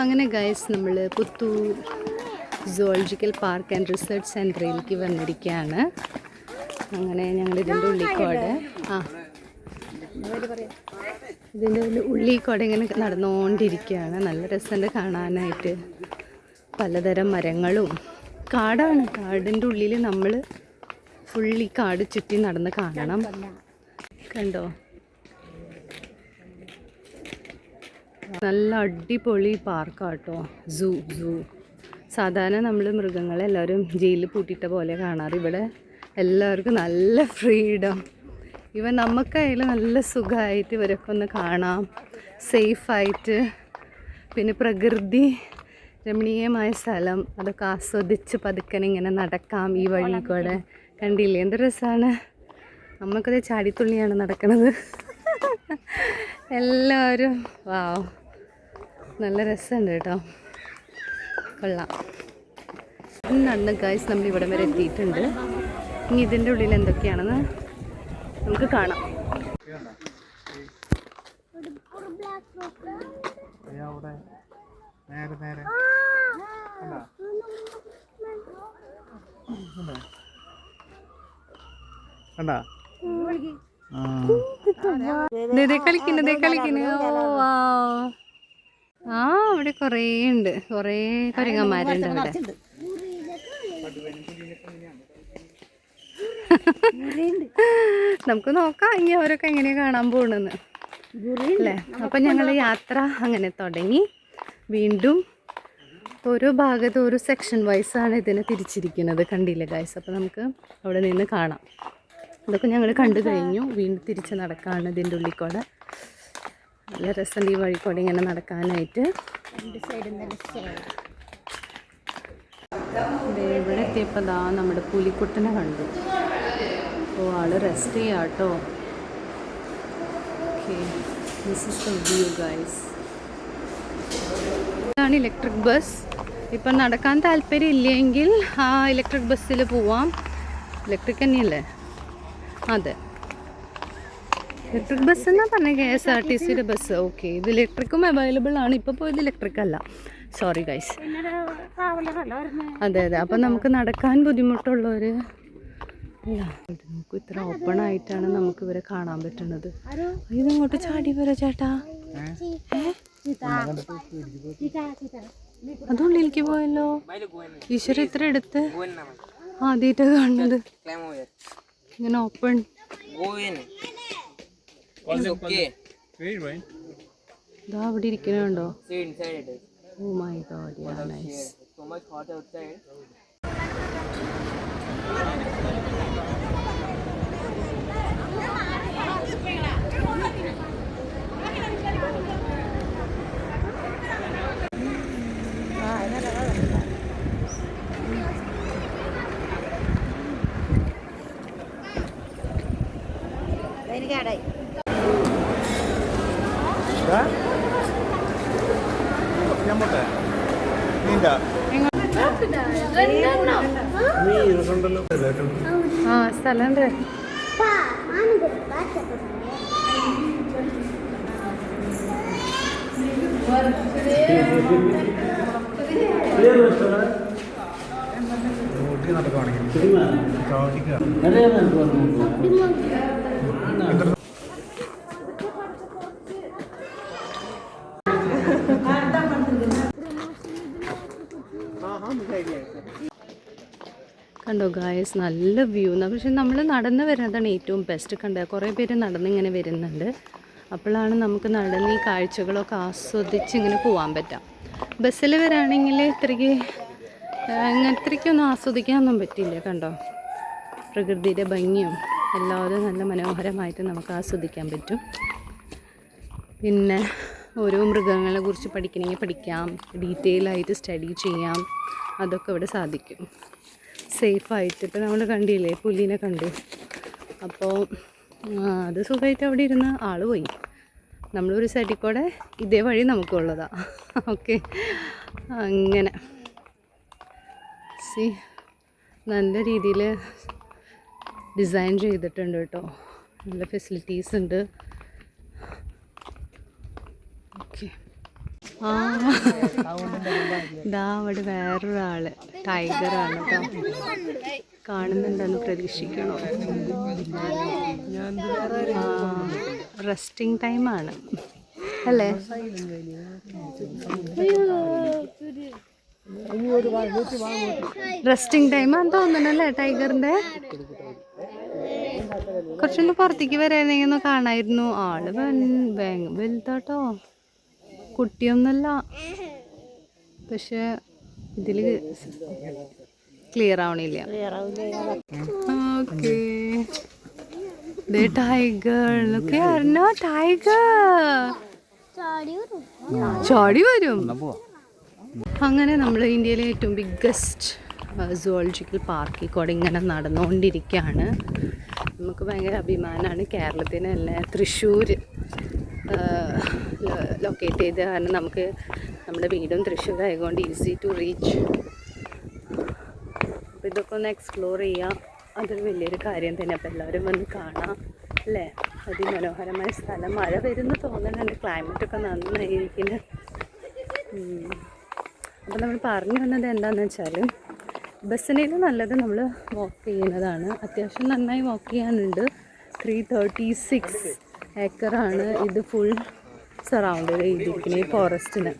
അങ്ങനെ ഗൈസ് നമ്മൾ Puthur zoological park and research സെൻറ്ററിലേക്ക് വന്നിരിക്കുകയാണ്. അങ്ങനെ ഞങ്ങൾ ഇതിൻ്റെ ഉള്ളിക്കോടെ ഇതിൻ്റെ ഉള്ളിക്കോടെ ഇങ്ങനെ നടന്നുകൊണ്ടിരിക്കുകയാണ്. നല്ല രസമുണ്ട് കാണാനായിട്ട്. പലതരം മരങ്ങളും കാടാണ്. കാടിൻ്റെ ഉള്ളിൽ നമ്മൾ ഫുള്ളി കാട് ചുറ്റി നടന്ന് കാണണം. കണ്ടോ, നല്ല അടിപൊളി പാർക്കാട്ടോ. സൂ സാധാരണ നമ്മൾ മൃഗങ്ങളെ എല്ലാവരും ജയിലിൽ പൂട്ടിയിട്ട പോലെ കാണാറ്. ഇവിടെ എല്ലാവർക്കും നല്ല ഫ്രീഡം. ഇവൻ നമുക്കായാലും നല്ല സുഖമായിട്ട് ഇവരൊക്കെ ഒന്ന് കാണാം, സേഫായിട്ട്. പിന്നെ പ്രകൃതി രമണീയമായ സ്ഥലം, അതൊക്കെ ആസ്വദിച്ച് പതുക്കനെ ഇങ്ങനെ നടക്കാം ഈ വഴി കൂടെ. കണ്ടില്ലേ എന്ത് രസമാണ്. നമുക്കത് ചാടിത്തുള്ളിയാണ് നടക്കുന്നത്. എല്ലാവരും വാവ്, നല്ല രസമുണ്ട് കേട്ടോ, കൊള്ളാം. നടന്ന് ഗൈസ് നമ്മൾ ഇവിടെ വരെ എത്തിയിട്ടുണ്ട്. ഇനി ഇതിൻ്റെ ഉള്ളിൽ എന്തൊക്കെയാണെന്ന് നമുക്ക് കാണാം. കളിക്കുന്നു. അവിടെ കുറേ ഉണ്ട്, കുറേ കുരങ്ങന്മാരുണ്ട് അവിടെ. നമുക്ക് നോക്കാം ഇനി അവരൊക്കെ എങ്ങനെയാ കാണാൻ പോണെന്ന് അല്ലേ. അപ്പം ഞങ്ങളുടെ യാത്ര അങ്ങനെ തുടങ്ങി. വീണ്ടും ഓരോ ഭാഗത്ത് ഓരോ സെക്ഷൻ വൈസാണ് ഇതിനെ തിരിച്ചിരിക്കുന്നത്. കണ്ടില്ലേ ഗൈസ്. അപ്പം നമുക്ക് അവിടെ നിന്ന് കാണാം. ഇതൊക്കെ ഞങ്ങൾ കണ്ടു കഴിഞ്ഞു. വീണ്ടും തിരിച്ച് നടക്കാണ് ഇതിൻ്റെ ഉള്ളിൽ കൂടെ. നല്ല രസമുണ്ട് ഈ വഴിക്കൂടെ ഇങ്ങനെ നടക്കാനായിട്ട്. ഇവിടെ എത്തിയപ്പോൾ നമ്മുടെ പുലിക്കുട്ടനെ കണ്ടു. അപ്പോൾ ആള് റെസ്റ്റ് ചെയ്യാം കേട്ടോ. Okay, this is the view guys. ഇതാണ് ഇലക്ട്രിക് ബസ്. ഇപ്പം നടക്കാൻ താല്പര്യം ഇല്ലെങ്കിൽ ആ ഇലക്ട്രിക് ബസ്സിൽ പോവാം. ഇലക്ട്രിക് തന്നെയല്ലേ? അതെ, ഇലക്ട്രിക് ബസ് എന്നാ പറഞ്ഞത്, KSRTCയുടെ ബസ്. ഓക്കെ, ഇത് ഇലക്ട്രിക്കും അവൈലബിൾ ആണ്. ഇപ്പോൾ പോയത് ഇലക്ട്രിക് അല്ല, സോറി ഗൈസ്. അതെ. അപ്പം നമുക്ക് നടക്കാൻ ബുദ്ധിമുട്ടുള്ളവർ നമുക്ക് ഇത്ര ഓപ്പൺ ആയിട്ടാണ് നമുക്ക് ഇവരെ കാണാൻ പറ്റുന്നത്. ഇതിങ്ങോട്ട് ചാടി വരാ ചേട്ടാ. അതുള്ളിലേക്ക് പോയല്ലോ. ഈശ്വര, ഇത്ര എടുത്ത് ആദ്യമായിട്ട് കാണുന്നത് ഇങ്ങനെ ഓപ്പൺ. ഇതാ അവിടെ ഇരിക്കണുണ്ടോ? Oh my god, yeah nice. സ്ഥലമുണ്ട്. കണ്ടോ ഗായസ്, നല്ല വ്യൂ. പക്ഷെ നമ്മൾ നടന്ന് വരുന്നതാണ് ഏറ്റവും ബെസ്റ്റ്. കണ്ടോ, കുറേ പേര് നടന്നിങ്ങനെ വരുന്നുണ്ട്. അപ്പോഴാണ് നമുക്ക് നടന്ന് ഈ കാഴ്ചകളൊക്കെ ആസ്വദിച്ച് ഇങ്ങനെ പോകാൻ പറ്റാം. ബസ്സിൽ വരാണെങ്കിൽ ഇത്രയ്ക്കൊന്നും ആസ്വദിക്കാനൊന്നും പറ്റില്ല. കണ്ടോ, പ്രകൃതിയുടെ ഭംഗിയും എല്ലാവരും നല്ല മനോഹരമായിട്ട് നമുക്ക് ആസ്വദിക്കാൻ പറ്റും. പിന്നെ ഓരോ മൃഗങ്ങളെ കുറിച്ച് പഠിക്കണമെങ്കിൽ പഠിക്കാം, ഡീറ്റെയിൽ ആയിട്ട് സ്റ്റഡി ചെയ്യാം. അതൊക്കെ ഇവിടെ സാധിക്കും സേഫായിട്ട്. ഇപ്പോൾ നമ്മൾ കണ്ടില്ലേ, പുലിനെ കണ്ടു. അപ്പോൾ അത് സുഖമായിട്ട് അവിടെ ഇരുന്ന് ആൾ പോയി. നമ്മളൊരു സൈഡിൽ കൂടെ ഇതേ വഴി നമുക്കുള്ളതാണ്. ഓക്കെ, അങ്ങനെ നല്ല രീതിയിൽ ഡിസൈൻ ചെയ്തിട്ടുണ്ട് കേട്ടോ. നല്ല ഫെസിലിറ്റീസ് ഉണ്ട്. ഓക്കെ, ആ ഇതാ അവിടെ വേറൊരാള് ടൈഗറാണ് കേട്ടോ, കാണുന്നുണ്ടെന്ന് പ്രതീക്ഷിക്കണോ. റെസ്റ്റിംഗ് ടൈമാണ് അല്ലേ? റെസ്റ്റിംഗ് ടൈമാന്ന് തോന്നണല്ലേ ടൈഗറിന്റെ. കുറച്ചൊന്ന് പുറത്തേക്ക് വരായിരുന്നെങ്കിൽ ഒന്ന് കാണായിരുന്നു. ആള് വലുതാട്ടോ, കുട്ടിയൊന്നല്ല. പക്ഷെ ഇതില് ക്ലിയർ ആവണില്ല. ഓക്കെ, ടൈഗർ, ടൈഗർ ചാടി വരും. അങ്ങനെ നമ്മൾ ഇന്ത്യയിലെ ഏറ്റവും ബിഗ്ഗസ്റ്റ് സുവോളജിക്കൽ പാർക്കിൽ കൂടെ ഇങ്ങനെ നടന്നുകൊണ്ടിരിക്കുകയാണ്. നമുക്ക് ഭയങ്കര അഭിമാനമാണ്. കേരളത്തിനല്ലേ തൃശ്ശൂർ ലൊക്കേറ്റ് ചെയ്ത്, കാരണം നമുക്ക് നമ്മുടെ വീടും തൃശ്ശൂർ ആയതുകൊണ്ട് ഈസി ടു റീച്ച്. അപ്പോൾ ഇതൊക്കെ ഒന്ന് എക്സ്പ്ലോർ ചെയ്യാം, അതൊരു വലിയൊരു കാര്യം തന്നെ. അപ്പോൾ എല്ലാവരും വന്ന് കാണാം അല്ലേ? അതിമനോഹരമായ സ്ഥലം. മഴ വരുന്നു തോന്നുന്നുണ്ട്, ക്ലൈമറ്റൊക്കെ നന്നായിരിക്കുന്നത്. അപ്പോൾ നമ്മൾ പറഞ്ഞു വന്നത് എന്താണെന്ന് വെച്ചാൽ, ബസ്സിനേലും നല്ലത് നമ്മൾ വാക്ക് ചെയ്യുന്നതാണ്. അത്യാവശ്യം നന്നായി വാക്ക് ചെയ്യാനുണ്ട്. 336 ഏക്കറാണ് ഇത് ഫുൾ സറൗണ്ട് ചെയ്തിരിക്കുന്നത് ഈ ഫോറസ്റ്റിന്.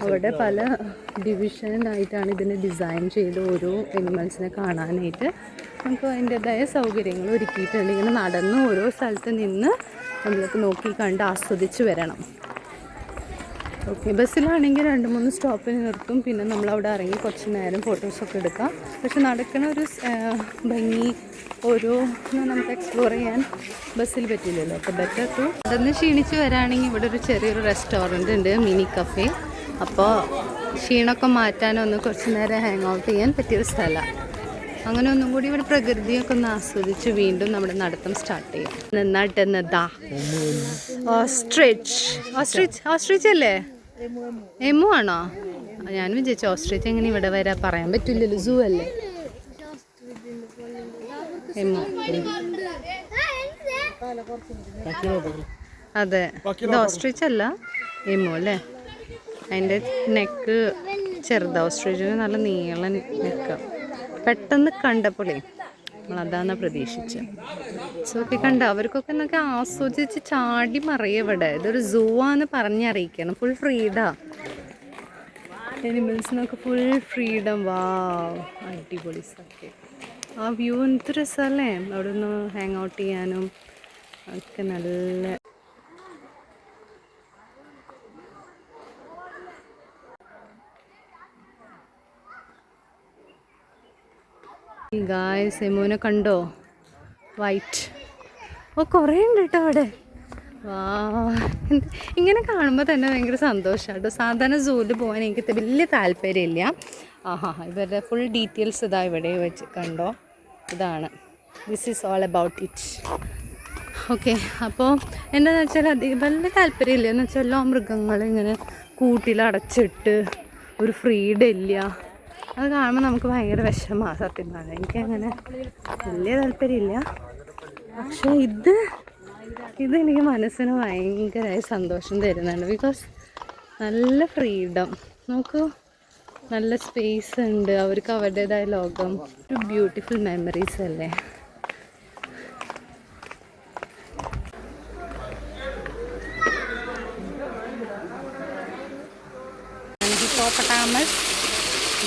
അവിടെ പല ഡിവിഷനായിട്ടാണ് ഇതിനെ ഡിസൈൻ ചെയ്ത് ഓരോ എനിമൽസിനെ കാണാനായിട്ട് നമുക്ക് അതിൻ്റെതായ സൗകര്യങ്ങൾ ഒരുക്കിയിട്ടുണ്ട്. ഇങ്ങനെ നടന്ന് ഓരോ സ്ഥലത്ത് നിന്ന് നമ്മൾക്ക് നോക്കി കണ്ട് ആസ്വദിച്ച് വരണം. ഓക്കെ, ബസ്സിലാണെങ്കിൽ 2-3 സ്റ്റോപ്പിൽ നിർത്തും. പിന്നെ നമ്മളവിടെ ഇറങ്ങി കുറച്ച് നേരം ഫോട്ടോസൊക്കെ എടുക്കാം. പക്ഷെ നടക്കുന്ന ഒരു ഭംഗി ഓരോന്നും നമുക്ക് എക്സ്പ്ലോർ ചെയ്യാൻ ബസ്സിൽ പറ്റില്ലല്ലോ. അപ്പോൾ ബെറ്റർ ടു അതൊന്ന് ക്ഷീണിച്ച് വരാണെങ്കിൽ ഇവിടെ ഒരു ചെറിയൊരു റെസ്റ്റോറൻറ്റ് ഉണ്ട്, മിനി കഫേ. അപ്പോൾ ക്ഷീണമൊക്കെ മാറ്റാനൊന്ന് കുറച്ച് നേരം ഹാങ് ഔട്ട് ചെയ്യാൻ പറ്റിയൊരു സ്ഥലമാണ്. അങ്ങനെ ഒന്നും കൂടി ഇവിടെ പ്രകൃതിയൊക്കെ ഒന്ന് ആസ്വദിച്ച് വീണ്ടും നമ്മുടെ നടത്തം സ്റ്റാർട്ട് ചെയ്യും. നന്നായിട്ടെന്നതാ ഓസ്ട്രിച്ച് അല്ലേ? എമു ആണോ? ഞാൻ വിചാരിച്ചു ഓസ്ട്രിച്ച് എങ്ങനെ ഇവിടെ വരാൻ പറയാൻ പറ്റില്ലല്ലോ, സൂ അല്ലേ? എമു, അതെ, ഇത് ഓസ്ട്രിച്ച് അല്ല, എമു അല്ലേ? അതിൻ്റെ നെക്ക് ചെറുതാ, ഓസ്ട്രിച്ചിന് നല്ല നീളൻ നെക്ക്. പെട്ടെന്ന് കണ്ടപ്പോഴേ നമ്മളതാണ് പ്രതീക്ഷിച്ചത്. സോ ഒക്കെ കണ്ട അവർക്കൊക്കെ എന്നൊക്കെ ആസ്വദിച്ച് ചാടി മറിയ. ഇവിടെ ഇതൊരു സൂ ആണെന്ന് പറഞ്ഞറിയിക്കണം. ഫുൾ ഫ്രീഡാ, എനിമൽസിനൊക്കെ ഫുൾ ഫ്രീഡം. വാവ്, അടിപൊളി സ്ഥലമൊക്കെ. ആ വ്യൂ എന്ത് രസമല്ലേ, അവിടെ ഒന്ന് ഹാങ് ഔട്ട് ചെയ്യാനും ഒക്കെ നല്ല. ഗായ്സ്, എമോനെ കണ്ടോ? വൈറ്റ്. ഓ, കുറേ ഉണ്ട് കേട്ടോ അവിടെ. വാ, ഇങ്ങനെ കാണുമ്പോൾ തന്നെ ഭയങ്കര സന്തോഷമാണ് കേട്ടോ. സാധാരണ സൂവിൽ പോകാൻ എനിക്ക് വലിയ താല്പര്യമില്ല. ഇവരുടെ ഫുൾ ഡീറ്റെയിൽസ് ഇതാ ഇവിടെ വെച്ച് കണ്ടോ. ഇതാണ്, this is all about it. Okay, അപ്പോൾ എന്താണെന്ന് വെച്ചാൽ വലിയ താല്പര്യമില്ല. എന്ന് വെച്ചാൽ എല്ലാ മൃഗങ്ങളും ഇങ്ങനെ കൂട്ടിലടച്ചിട്ട് ഒരു ഫ്രീഡം ഇല്ല. അത് കാണുമ്പോൾ നമുക്ക് ഭയങ്കര വിഷമമാണ് സത്യം പറഞ്ഞാൽ. എനിക്കങ്ങനെ വലിയ താല്പര്യമില്ല. പക്ഷേ ഇതെനിക്ക് മനസ്സിന് ഭയങ്കരമായി സന്തോഷം തരുന്നുണ്ട്. ബിക്കോസ് നല്ല ഫ്രീഡം, നോക്കൂ, നല്ല സ്പേസ് ഉണ്ട്. അവർക്ക് അവരുടേതായ ലോകം. ഒരു ബ്യൂട്ടിഫുൾ മെമ്മറീസ് അല്ലേ. ഹിപ്പോപ്പൊട്ടാമസ്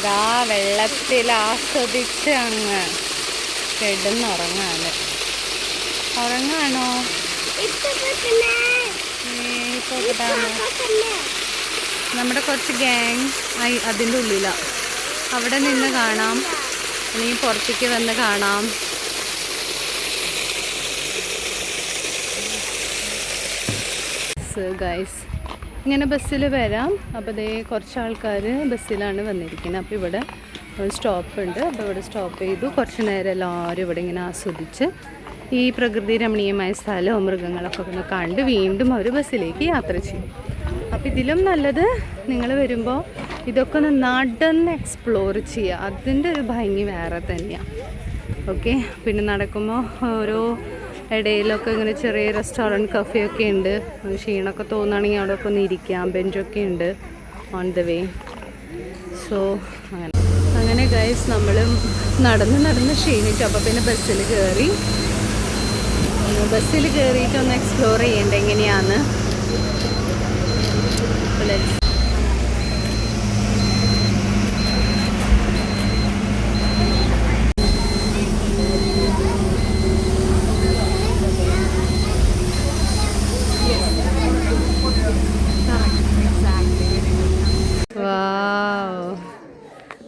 ദാ വെള്ളത്തിൽ ആസ്വദിച്ച് അങ്ങ് കിടന്നുറങ്ങാണ്. ഉറങ്ങാണോ? നമ്മുടെ കുറച്ച് ഗ്യാങ് അതിൻ്റെ ഉള്ളിലാണ്. അവിടെ നിന്ന് കാണാം, അല്ലെങ്കിൽ പുറത്തേക്ക് വന്ന് കാണാം. ഗൈസ്, ഇങ്ങനെ ബസ്സിൽ വരാം. അപ്പോൾ ദേ കുറച്ച് ആൾക്കാർ ബസ്സിലാണ് വന്നിരിക്കുന്നത്. അപ്പോൾ ഇവിടെ ഒരു സ്റ്റോപ്പ് ഉണ്ട്. അപ്പോൾ ഇവിടെ സ്റ്റോപ്പ് ചെയ്തു. കുറച്ച് നേരം എല്ലാവരും ഇവിടെ ഇങ്ങനെ ആസ്വദിച്ച് ഈ പ്രകൃതി രമണീയമായ സ്ഥലവും മൃഗങ്ങളൊക്കെ ഒന്ന് കണ്ട് വീണ്ടും അവർ ബസ്സിലേക്ക് യാത്ര ചെയ്യും. അപ്പോൾ ഇതിലും നല്ലത് നിങ്ങൾ വരുമ്പോൾ ഇതൊക്കെ ഒന്ന് നടന്ന് എക്സ്പ്ലോർ ചെയ്യുക. അതിൻ്റെ ഒരു ഭംഗി വേറെ തന്നെയാണ്. ഓക്കെ, പിന്നെ നടക്കുമ്പോൾ ഓരോ ഇടയിലൊക്കെ ഇങ്ങനെ ചെറിയ റെസ്റ്റോറൻറ്റ് കഫേ ഒക്കെ ഉണ്ട്. ക്ഷീണമൊക്കെ തോന്നുകയാണെങ്കിൽ അവിടെ ഒക്കെ ഒന്ന് ഇരിക്കാം. ബെഞ്ചൊക്കെ ഉണ്ട് ഓൺ ദ വേ. സോ അങ്ങനെ ഗൈസ് നമ്മളും നടന്ന് ക്ഷീണിച്ചു. അപ്പോൾ പിന്നെ ബസ്സിൽ കയറിയിട്ട് ഒന്ന് എക്സ്പ്ലോർ ചെയ്യേണ്ട എങ്ങനെയാണ്.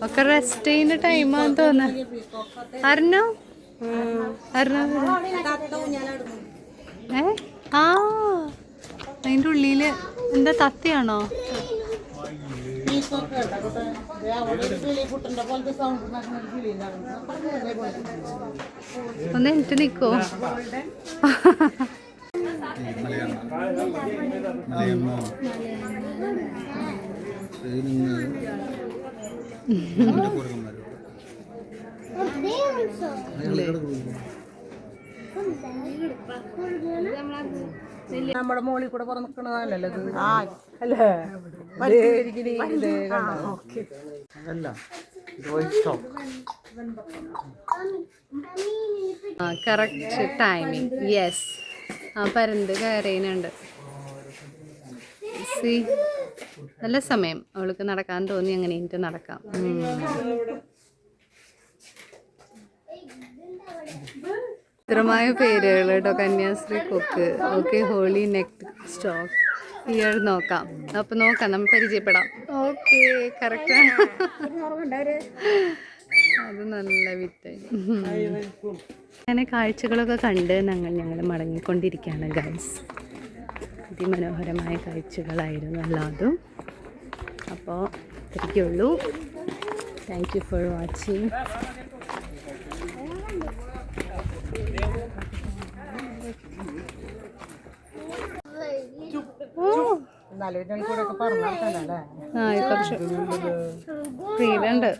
ഒക്കെ റെസ്റ്റ് ചെയ്യുന്ന ടൈമാന്ന് തോന്നുന്നു. അറിഞ്ഞോ ആ അതിൻ്റെ ഉള്ളിൽ എന്താ തത്തയാണോ? ഒന്ന് എനിക്ക് നിൽക്കോ? നമ്മുടെ മോളിൽ കൂടെ പറന്നിക്കണതല്ലേ കറക്റ്റ് ടൈമിങ്. യെസ്, ആ പരന്ത് കയറിയുന്നുണ്ട്. സി നല്ല സമയം അവൾക്ക് നടക്കാൻ തോന്നി. അങ്ങനെ എനിക്ക് നടക്കാം. ചിത്രമായ പേരുകൾ കേട്ടോ. കന്യാശ്രീ കൊക്ക്. ഓക്കെ, ഹോളി നെക്ക് സ്റ്റോക്ക് ഇയർ നോക്കാം. അപ്പം നോക്കാം, നമ്മൾ പരിചയപ്പെടാം. ഓക്കെ, കറക്റ്റാണ്. അത് നല്ല വിറ്റായി. അങ്ങനെ കാഴ്ചകളൊക്കെ കണ്ട് ഞങ്ങൾ മടങ്ങിക്കൊണ്ടിരിക്കുകയാണ് ഗൈസ്. അതിമനോഹരമായ കാഴ്ചകളായിരുന്നു എല്ലാതും. അപ്പോൾ ഇത്രയ്ക്കുള്ളൂ. Thank you for watching. കുറച്ച് ഫ്രീഡുണ്ട്.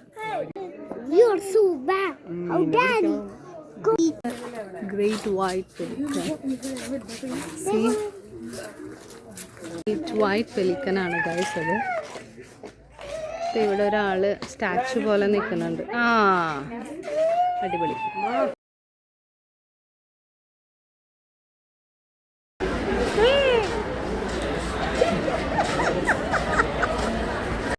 ഗ്രേറ്റ് വൈറ്റ് പെലിക്കനാണ് ഗൈസ് അത്. ഇവിടെ ഒരാള് സ്റ്റാച്ചു പോലെ നിൽക്കുന്നുണ്ട്. ആ അടിപൊളി.